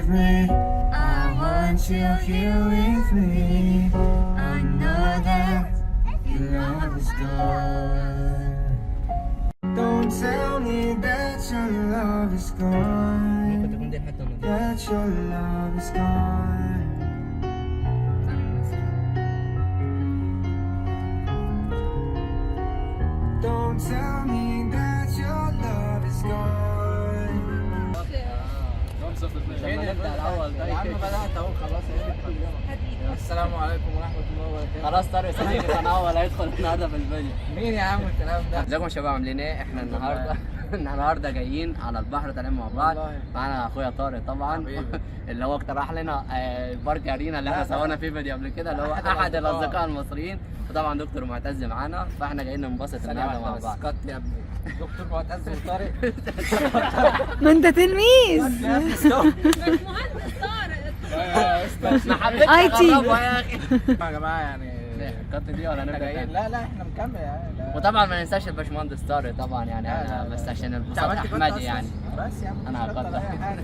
with me. I want you here with me. I know that your love is gone. Don't tell me that your love is gone. That your love is gone. Don't tell me that your love is gone. السلام عليكم ورحمة الله وبركاته. خلاص طارق صديقي انا اول هيدخل النهارده في الفيديو. مين يا عم الكلام ده؟ ازيكم يا شباب عاملين ايه؟ احنا النهارده جايين على البحر طالعين مع بعض. معانا اخويا طارق طبعا اللي هو اقترح لنا بارك ارينا اللي احنا صورنا فيه فيديو قبل كده، اللي هو احد الاصدقاء المصريين، وطبعا دكتور معتز معانا، فاحنا جايين ننبسط النهارده مع بعض. اسكت يا ابني. دكتور معتز وطارق. ما انت تلميذ. مهندس طارق. ما حبيتش IT. اقربها يا اخي. يا جماعة يعني القط دي ولا نبدا جايين؟ تاني؟ لا احنا مكمل يعني. لا. وطبعا ما ننساش الباشمهندس طارق طبعا يعني بس عشان انت البساط عملت كنت احمدي أصلاً؟ يعني. بس يا عم انا مش شرط هقدر. أي حاجة.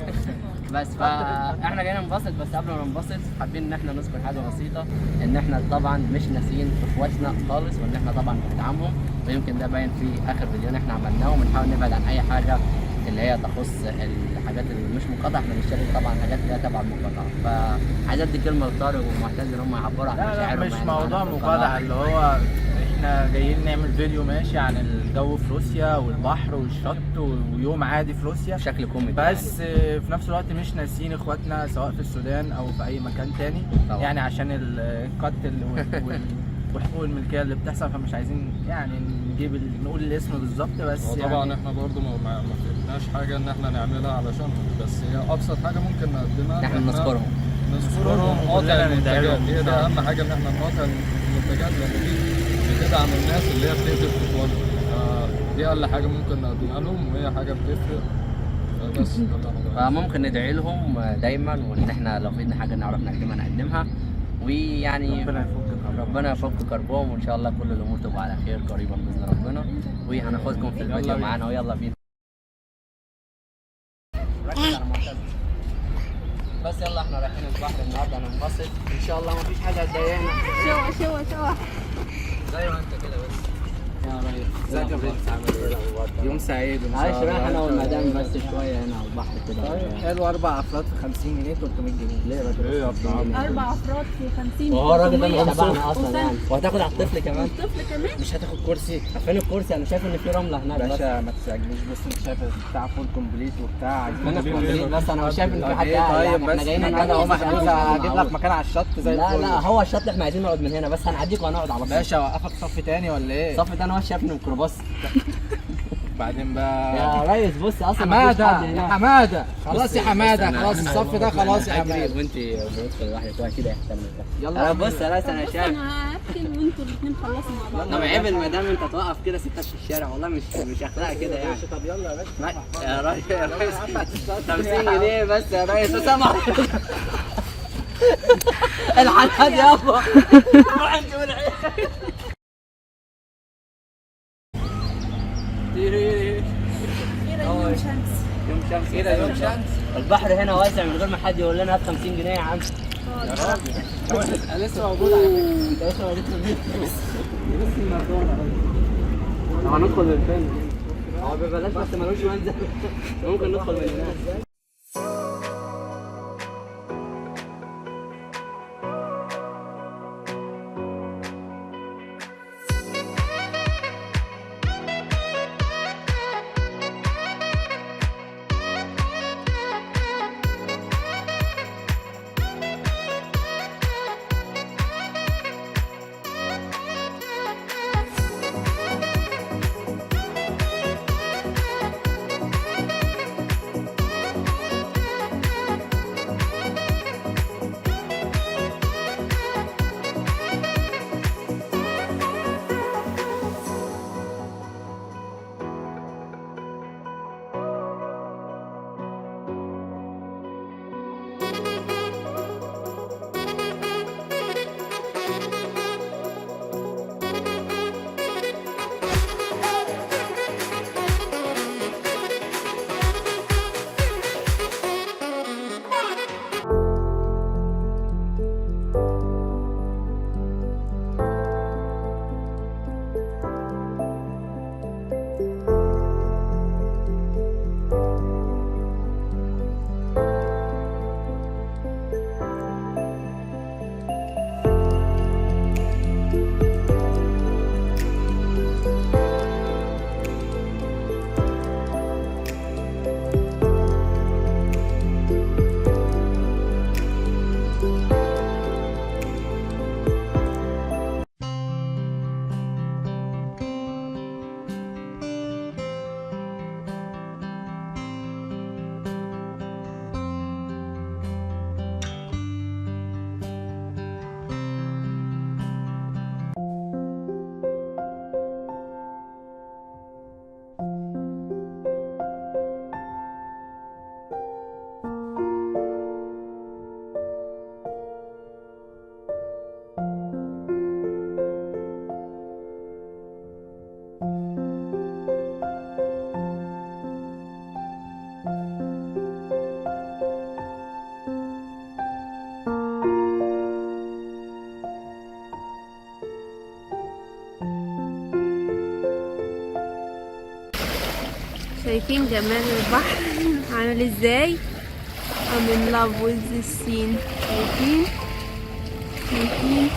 بس فاحنا جايين ننبسط، بس قبل ما ننبسط حابين ان احنا نذكر حاجه بسيطه، ان احنا طبعا مش ناسيين اخواتنا خالص، وان احنا طبعا بندعمهم، ويمكن ده باين في اخر فيديو احنا عملناه، وبنحاول نبعد عن اي حاجه اللي هي تخص الحاجات اللي مش مقاطعه. احنا بنشترك طبعا حاجات اللي هي تبع المقاطعه، فعايز ادي كلمه لطارق ومعتز ان هم يعبروا عن لا مشاعرهم. مش يعني موضوع معانا في مقاطعة، القناة. اللي هو احنا جايين نعمل فيديو ماشي عن الجو في روسيا والبحر والشط ويوم عادي في روسيا بشكل كوميدي بس في نفس الوقت مش ناسيين اخواتنا سواء في السودان او في اي مكان تاني طبعا. يعني عشان القتل وحقوق الملكيه اللي بتحصل، فمش عايزين يعني نقول الاسم بالظبط، بس وطبعا يعني احنا برضو ما فهمناش حاجه ان احنا نعملها علشانهم، بس هي ابسط حاجه ممكن نقدمها احنا نذكرهم. نقاطع كلنا المنتجات. ندعمهم. هي ده اهم حاجه، ان احنا نقاطع المنتجات لان دي بتدعم الناس اللي هي بتقتل في اخوانها. دي اقل حاجه ممكن نقدمها لهم، وهي حاجه بتفرق. بس ده اللي أنا بقوله. فممكن ندعي لهم دايما، وان احنا لو في ايدنا حاجه نعرف نقدمها، ويعني ربنا يفك كربهم، وان شاء الله كل الامور تبقى على خير قريبا باذن ربنا. وهناخدكم في الفيديو معانا، ويلا بينا. بس يلا احنا رايحين البحر النهارده هننبسط ان شاء الله، مفيش حاجه تضايقنا. شوى زي ما انت كده بس. يا ريس ازيك يا برنس، عامل ايه؟ يوم سعيد ان شاء معلش الله. رايح انا والمدام بس شويه هنا على البحر كده. طيب حلو، 4 افراد في 50 جنيه 300 جنيه. ليه بس؟ ايه يا ابن عم؟ 4 افراد في 50. وهو الراجل ده مش 300. تبعنا اصلا وسنة. يعني، وهتاخد على الطفل كمان. الطفل كمان. مش هتاخد كرسي فين الكرسي؟ انا شايف ان في رمله هناك بس. باشا، ما تستعجلوش، بس انت شايف بتاع فول كومبليت وبتاع انا في كومبليت، بس انا مش شايف ان في حد ايه؟ قاعد طيب يعني. بس احنا جايين انا هو نقعد محجوز، هجيب لك مكان على الشط زي لا الفل. لا، هو الشط احنا عايزين نقعد من هنا، بس هنعديك وهنقعد على طول. باشا اوقفك صف تاني ولا ايه؟ الصف ده انا واقف شايف ميكروباص. بعدين بقى يا ريس بص اصلا مفيش حماده حد يا هناك. حماده، خلاص يا بص حماده، أنا- خلاص أنا الصف ده خلاص يا أجري حماده. وانت بندخل لوحدك كده كده يحترم الله. يلا بص يا ريس انا بص شايف. انا هركن وانتوا الاثنين خلصوا مع بعض. طب عيب المدام انت توقف كده ستات في الشارع، والله مش اخلاق كده يعني. طب يلا يا باشا. يا ريس 50 جنيه بس يا ريس، سامع الحاجات يابا. روح انت والعيال. يوم شمس. يوم شمس كده يوم شمس. البحر هنا واسع من غير ما حد يقول لنا هات 50 جنيه يا عم. يا راجل انا لسه موجود على فكره. انت لسه ما جيتش البيت. طب هندخل من فين؟ هو ببلاش بس ملوش منزل. ممكن ندخل من هنا. شايفين جمال البحر عامل ازاي؟ I'm in love with this scene. شايفين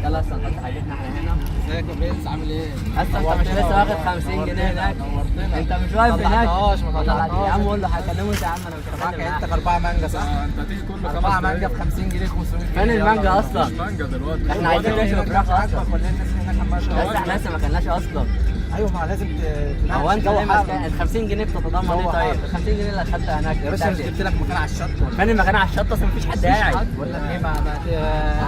يلا اصلا نحط حاجتنا احنا هنا. ازيك يا برنس عامل ايه؟ اصلا انت مش لسه واخد 50 جنيه هناك؟ انت مش واقف هناك؟ ما طلعتهاش يا عم قول له هكلمه انت يا عم، انا مش معاك هتكلم عندك معاك. 4 مانجا صح؟ انت هتيجي كل 5 4 مانجا دقايق. ب 50 جنيه 500 جنيه. فين المانجا اصلا؟ مش مانجا دلوقتي. احنا عايزين نشرب فراخ اصلا. ولا الناس هناك عمالة بس تشرب؟ احنا لسه ما كلناش اصلا. ايوه ما لازم هو انت ال 50 جنيه بتتضمن ايه طيب؟ ال 50 جنيه اللي اخدتها هناك يا باشا مش جبت لك مكان على الشط ولا فين المكان على الشط اصلا؟ مفيش حد قاعد. بقول لك ايه ما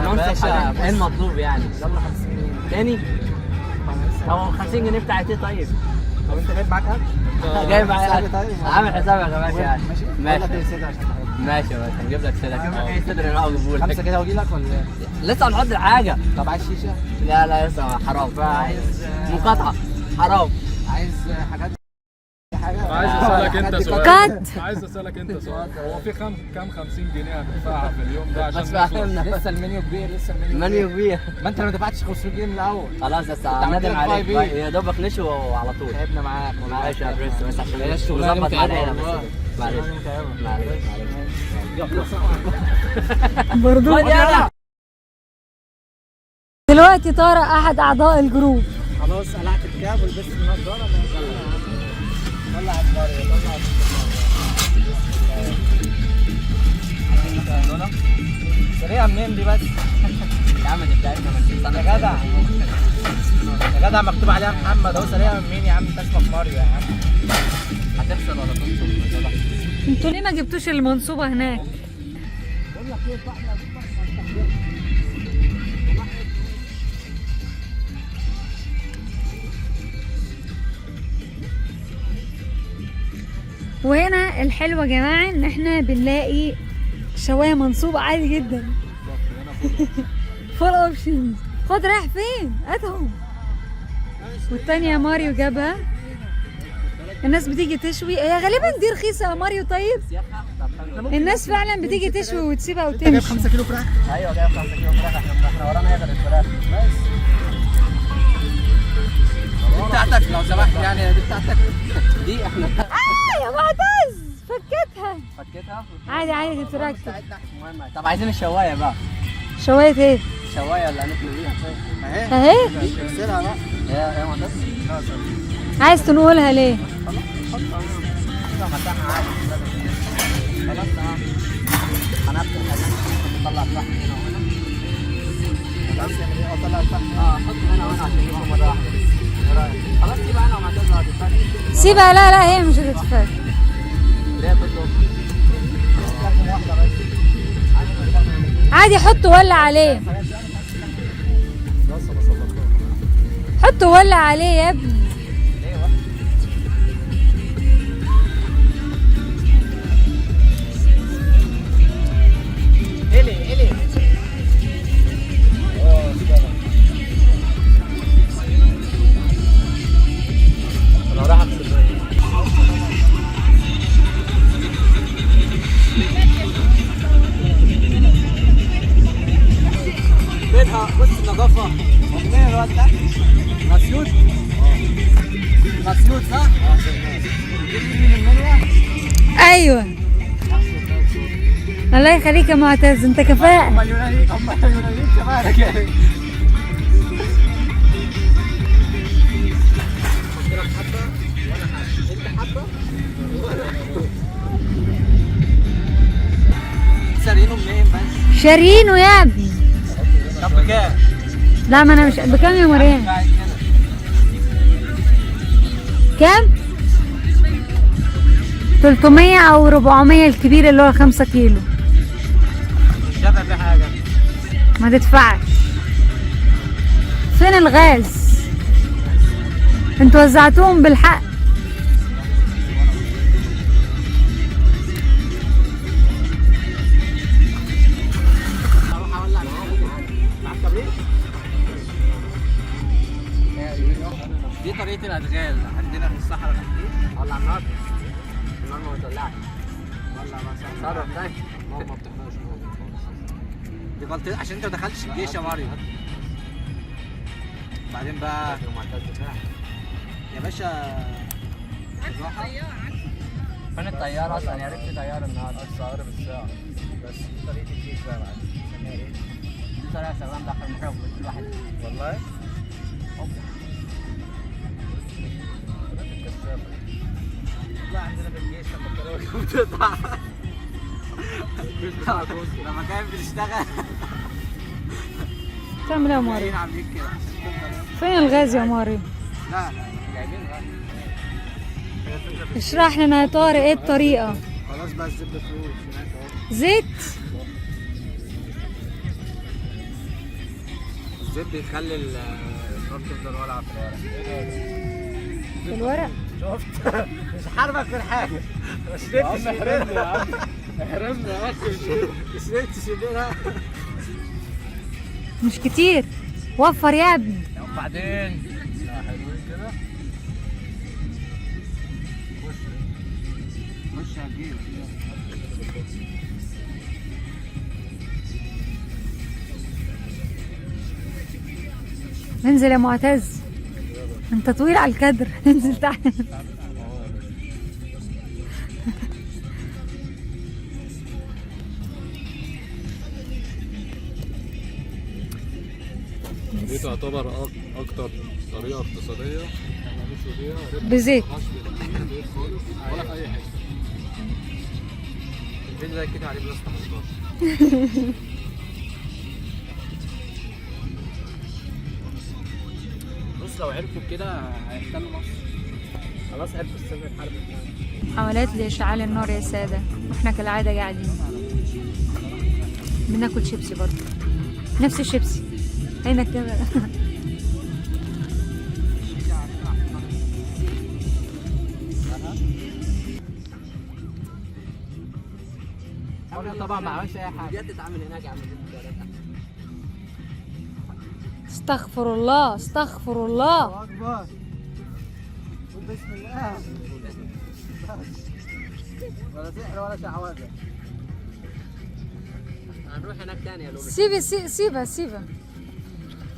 هننصف ايه المطلوب يعني؟ يلا 50 جنيه تاني؟ هو 50 جنيه بتاعت ايه طيب؟ طب انت جايب معاك اكل؟ جايب معايا حسابي أكل. طيب. عامل حسابك يا باشا يعني. ماشي ماشي. يلا كده صدر عشان حضرتك. ماشي يا باشا هنجيب لك صدر. هنجيب لك ايه صدر انا اجيبه لك. 5 كده واجي لك ولا ايه؟ لسه هنحط الحاجه. طب عايز شيشه؟ لا لا لسه حرام. عايز مقاطعه حرام. عايز حاجات حاجه عايز اسالك انت سؤال. كات. عايز اسالك انت سؤال. هو في كام 50 جنيه هتدفعها في اليوم ده عشان بس نخلص؟ فهمنا. لسه المنيو كبير لسه منيو كبير. ما انت ما دفعتش 500 جنيه من الاول خلاص بس عملت ندم لك عليك 5 يا دوبك نشوي على طول. تعبنا معاك والله. معلش يا برنس بس عشان هي الشغلانه نظبط مع متعبه العيله بس. والله. معلش الشغلانة متعبة. معلش. برضو خد يلا. دلوقتي طارق احد اعضاء الجروب. خلاص قلعت الكاب ولبست النضاره. طلع النضاره طلع سريعه منين دي بس؟ يا عم دي بتاعتنا من يا جدع يا جدع مكتوب عليها محمد اهو. سريعه من مين يا عم؟ انت اسمك ماريو يا عم. هتفصل ولا تنصب؟ انتوا ليه ما جبتوش المنصوبة هناك؟ وهنا الحلوة يا جماعة ان احنا بنلاقي شواية منصوبة عادي جدا. فول اوبشنز. خد رايح فين؟ هاتهم. والتانية ماريو جابها. الناس بتيجي تشوي، هي غالبا دي رخيصة يا ماريو. طيب الناس فعلا بتيجي تشوي وتسيبها انت جايب وتمشي. 5 كيلو فراخ؟ ايوه جايب 5 كيلو فراخ. احنا ورانا ياخد الفراخ. دي بتاعتك لو سمحت يعني. دي بتاعتك دي احنا يا معتز فكتها. فكيتها. عادي عادي تتركب. المهم طب عايزين الشوايه بقى. شواية ايه؟ الشوايه اللي هناكل بيها. اهي اهي. اغسلها بقى. يا معتز. عايز تنقلها ليه؟ مساحه عادي. خلاص تمام. هنفتح نطلع الفحم هنا وهنا. خلاص يعني ايه اطلع الفحم؟ حط هنا وهنا عشان يجيبوا مره واحده. ايه رايك؟ خلاص سيبها انا ومعتز هتتفك. سيبها. لا لا هي مش هتتفك. ليه تطلب؟ عادي حط ولع عليه. حط ولع عليه يا ابني. الي لو راح اغسل. فينها بص النظافه. مين الواد ده؟ مسيوط. مسيوط صح؟ ايوه. الله يخليك يا معتز انت كفاءة. هم اليونانيين كمان. شارينه منين بس؟ شاريينه يا ابني. طب بكام؟ لا ما انا مش بكام يا مريم؟ كام؟ 300 او 400 الكبير اللي هو 5 كيلو. مش دافع في حاجه. ما تدفعش. فين الغاز؟ انتوا وزعتوهم بالحق. دي طريقه الادغال عندنا في الصحراء في البيت. ولع النار. النار ما بتولعش. ولا مثلا تصرف تاني. ما بتحتاجش دي غلطتي عشان انت ما دخلتش الجيش يا ماريو. بعدين بقى يا باشا بالراحه. فين الطيارة أصلا؟ يا ريت طيارة النهاردة. السعر بالساعة. بس دي طريقه الجيش بقى بعد. دي طريقة استخدام داخل المحيط كل واحد. والله لا عندنا في الجيش لما الكهرباء بتقطع لما كانت بتشتغل تعمل ايه يا ماريو؟ جايين عاملين كده. فين الغاز يا ماريو؟ لا جايبين غالي. اشرح لنا يا طارق ايه الطريقة؟ خلاص بقى الزبده فلوس هناك اهو. زيت؟ الزيت بيخلي النار تفضل ولعه في الورق. في الورق؟ شفت؟ مش حاربك في الحاجه. ما شربتش احرمني يا عم. احرمني يا اخي. ما شربتش منها. مش كتير. وفر يا ابني. وبعدين حلوين كده. خش هتجيب. انزل يا معتز. انت طويل على الكدر. انزل تحت. دي تعتبر اكتر طريقة اقتصادية احنا مشوا بيها. بزيت. زيت خالص ولا في اي حاجة. الفيديو ده كده عليه بلس 18. بص لو عرفوا كده هيحتلوا مصر. خلاص عرفوا السر الحرب. حملات لإشعال النار يا سادة، واحنا كالعادة قاعدين بناكل شيبسي برضه. نفس الشيبسي. أين الكاميرا؟ انا طبعا ما عملش اي حاجه. دي تتعمل هناك يا عم. استغفر الله استغفر الله. الله اكبر. قول بسم الله. ولا سحر ولا شعوذه. هنروح هناك تاني يا لولو. سيبها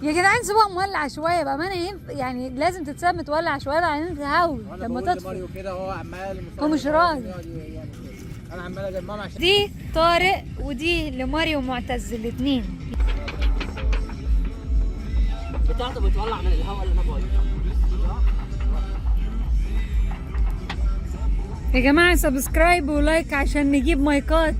يا جدعان. سيبها مولع شويه بامانه. يعني لازم تتساب متولع شويه بعدين تهوي لما تطفي. ماريو كده هو عمال هو مش راضي. انا عمال اجمعهم عشان دي طارق ودي لماريو ومعتز الاثنين. بتاعته بتولع من الهواء اللي انا بقوله. يا جماعه سبسكرايب ولايك عشان نجيب مايكات.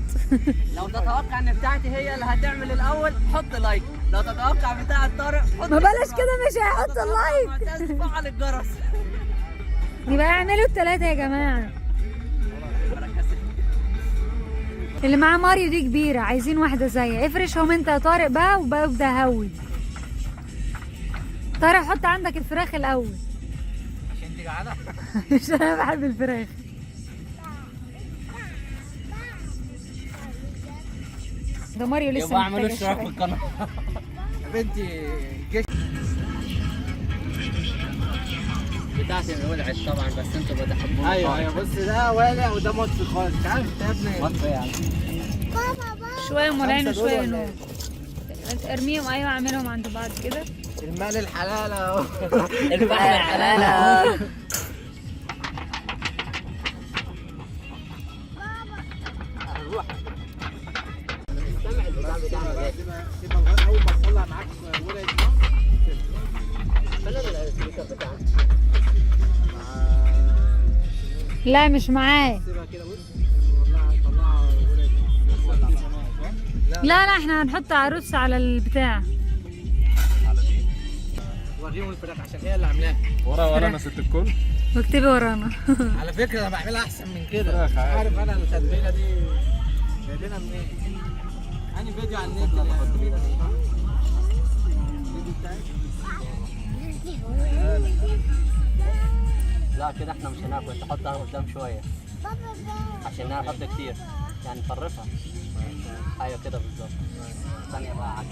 لو تتوقع ان بتاعتي هي اللي هتعمل الاول حط لايك. لو تتوقع بتاعة طارق حط. ما بلاش كده مش هيحط اللايك. معتز فعل الجرس. يبقى اعملوا الثلاثه يا جماعه. اللي معاه ماريو دي كبيره، عايزين واحده زيها. افرشهم انت يا طارق بقى وببدا هوي. طارق حط عندك الفراخ الاول. عشان انت جعانه. مش انا بحب الفراخ. ده ماريو لسه يبقى اعملوا محتاج اشتراك في شوية. القناة. يا بنتي الجيش بتاعتي ولعت طبعا بس انتوا بتحبوها. ايوه بص ده والع وده مطفي خالص. مش عارف انت يا ابني. مطفي يعني. شويه مولعين خمسة دول وشويه ولا نور. ارميهم. ايوه اعملهم عند بعض كده. المال الحلال اهو. الفحم الحلال اهو. سامع البتاع بتاعنا ده. سيبها لغايه اول ما تطلع معاك ورقه فين السبيكر بتاعنا؟ لا مش معايا. سيبها كده بص. طلعها ورقه. لا احنا هنحط عروس على البتاع. وريهم الفراخ عشان هي اللي عاملاها. ورا انا ست الكل. واكتبي ورانا. على فكره انا بعملها احسن من كده، مش عارف انا التتبيله دي جايبينها منين. يعني فيديو على النت التتبيله دي. لا كده احنا مش هناكل، انت حطها قدام شويه عشان نحط كتير يعني نفرفها. ايوه كده بالظبط. ثانيه بقى عكس.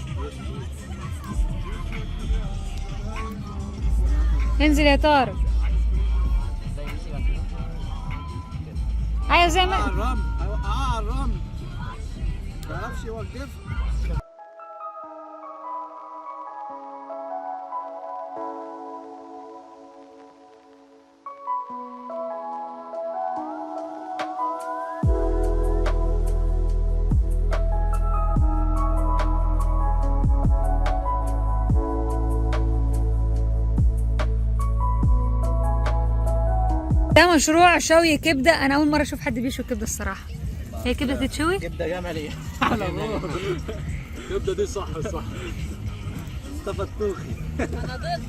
انزل يا طارق. ايوه زي ما الرمل الرمل ما يعرفش يوقفها. ده مشروع شوي كبده. انا اول مره اشوف حد بيشوي كبده الصراحه. هي كبده تتشوي؟ كبده جملي. الكبده دي صح. مصطفى الطوخي. انا ضد.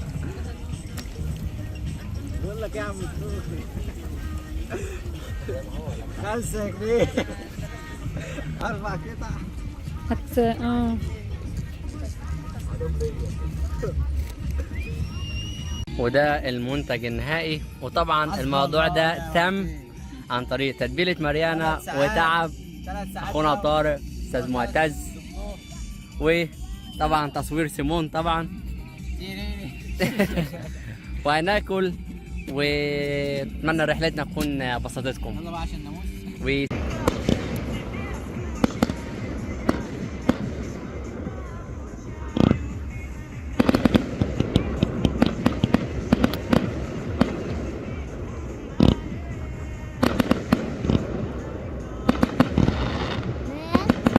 بقول لك يا عم الطوخي 5 جنيه 4 قطع. وده المنتج النهائي. وطبعا الموضوع ده تم عن طريق تتبيلة مريانا وتعب اخونا طارق استاذ معتز، وطبعا تصوير سيمون طبعا. وهناكل، ونتمنى رحلتنا تكون بسطتكم. يلا بقى عشان نموت.